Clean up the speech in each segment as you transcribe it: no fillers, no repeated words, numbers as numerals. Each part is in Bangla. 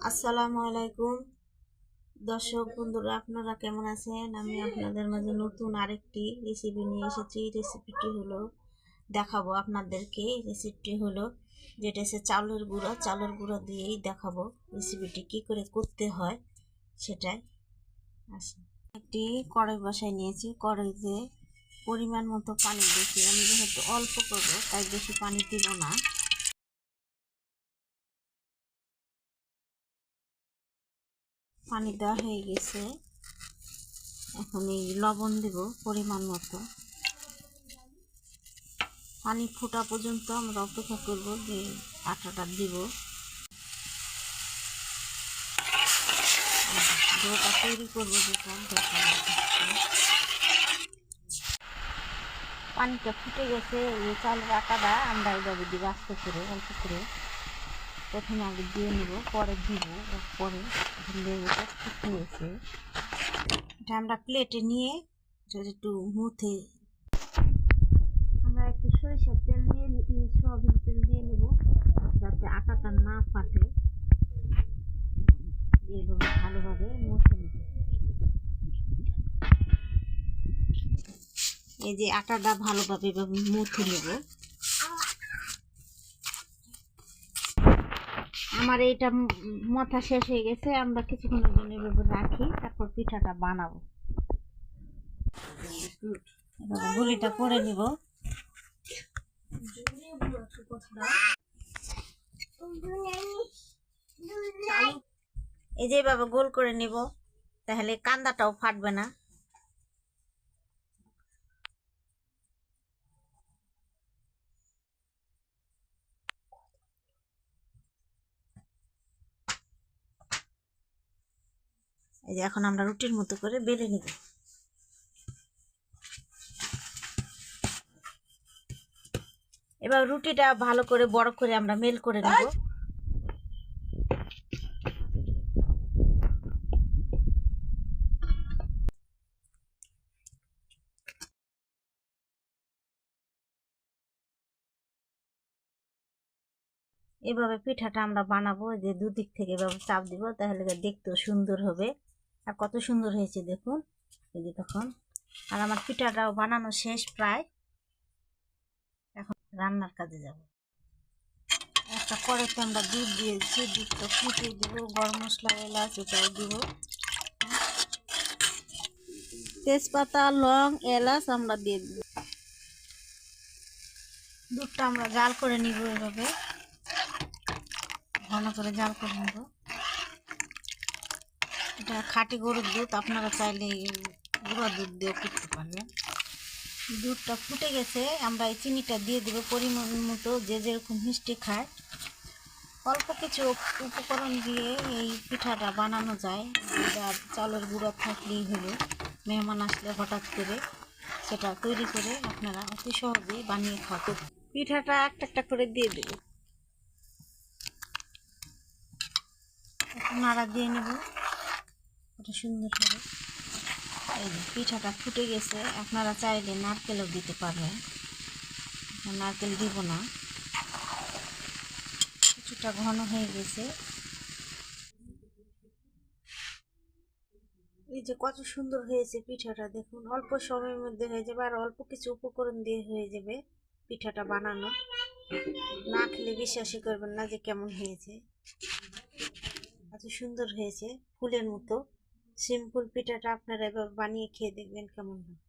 আসসালামু আলাইকুম দর্শক বন্ধুরা, আপনারা কেমন আছেন? আমি আপনাদের মাঝে নতুন আরেকটি রেসিপি নিয়ে এসেছি। রেসিপিটি হলো দেখাবো আপনাদেরকে। রেসিপিটি হলো যেটা হচ্ছে চালের গুঁড়া দিয়েই দেখাবো রেসিপিটি কি করে করতে হয় সেটাই। আসি, একটি কড়াই বসাই নিয়েছি। কড়াইতে পরিমাণ মতো পানি দিয়েছি। আমি যেহেতু অল্প করবো তাই বেশি পানি দিব না। পানি দেওয়া হয়ে গেছে, এখন এই লবণ দেব পরিমাণ মতো। পানি ফোটা পর্যন্ত আমরা অপেক্ষা করব যে আটাটা দিব। ডোটা তৈরি করবো যেটা পানিটা ফুটে গেছে। এই চালের আটাটা আমরা এইভাবে দিব আস্তে করে, অল্প করে। প্রথমে আগে দিয়ে নেব, পরে দিব, পরে লেবুটা ফুটিয়েছে এটা আমরা প্লেটে নিয়ে একটু মুথে আমরা একটু সরিষার তেল দিয়ে সয়াবিন তেল দিয়ে নেব যাতে আটাটা না ফাটে। এইভাবে ভালোভাবে মুছে নেব। এই যে আটাটা ভালোভাবে এভাবে মুছে নেব। আমার এইটা মাথা শেষ হয়ে গেছে, আমরা কিছুক্ষণের জন্য এভাবে রাখি, তারপর পিঠাটা বানাবো। গুলিটা করে নিব। এই যে এভাবে গোল করে নিব, তাহলে কান্দাটাও ফাটবে না। এই যে এখন আমরা রুটির মতো করে বেলে নিব। এবার রুটিটা ভালো করে বড় করে আমরা মেল করে নেব। এভাবে পিঠাটা আমরা বানাবো, যে দুদিক থেকে এভাবে চাপ দিব, তাহলে দেখতেও সুন্দর হবে। আর কত সুন্দর হয়েছে দেখুন। এই যে তখন আর আমার পিঠাটাও বানানো শেষ প্রায়। এখন রান্নার কাজে যাব। একটা কড়াইতে আমরা দুধ দিয়েছি, দুধটা ফুটিয়ে দেবো। গরম মশলা, এলাচ এটাও দিব, তেজপাতা, লং, এলাচ আমরা দিয়ে দিব। দুধটা আমরা জাল করে নিব, এভাবে ঘন করে জাল করে নেব। এটা খাঁটি গরুর দুধ, আপনারা চাইলে গুঁড়া দুধ দিয়ে করতে পারবেন। দুধটা ফুটে গেছে, আমরা এই চিনিটা দিয়ে দেবো পরিমাণ মতো, যে যেরকম মিষ্টি খায়। অল্প কিছু উপকরণ দিয়ে এই পিঠাটা বানানো যায়। আর চালের গুঁড়া থাকলেই হলো, মেহমান আসলে হঠাৎ করে সেটা তৈরি করে আপনারা অতি সহজেই বানিয়ে খাওয়াতে। পিঠাটা একটা একটা করে দিয়ে দেবো, নাড়া দিয়ে নেব, কত সুন্দর হবে। এই যে পিঠাটা ফুটে গেছে, আপনারা চাইলে নারকেলও দিতে পারবেন। নারকেল দিব না, কিছুটা ঘন হয়ে গেছে। এই যে কত সুন্দর হয়েছে পিঠাটা দেখুন। অল্প সময়ের মধ্যে হয়ে যাবে, আর অল্প কিছু উপকরণ দিয়ে হয়ে যাবে পিঠাটা বানানো। না খেলে বিশ্বাসই করবেন না যে কেমন হয়েছে। এত সুন্দর হয়েছে, ফুলের মতো। সিম্পল পিঠাটা আপনারা এভাবে বানিয়ে খেয়ে দেখবেন কেমন হয়।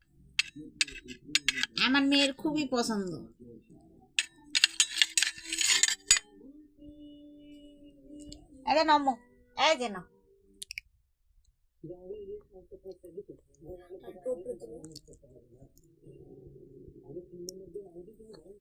আমার মেয়ের খুবই পছন্দ। এই যে নমো, এই যে না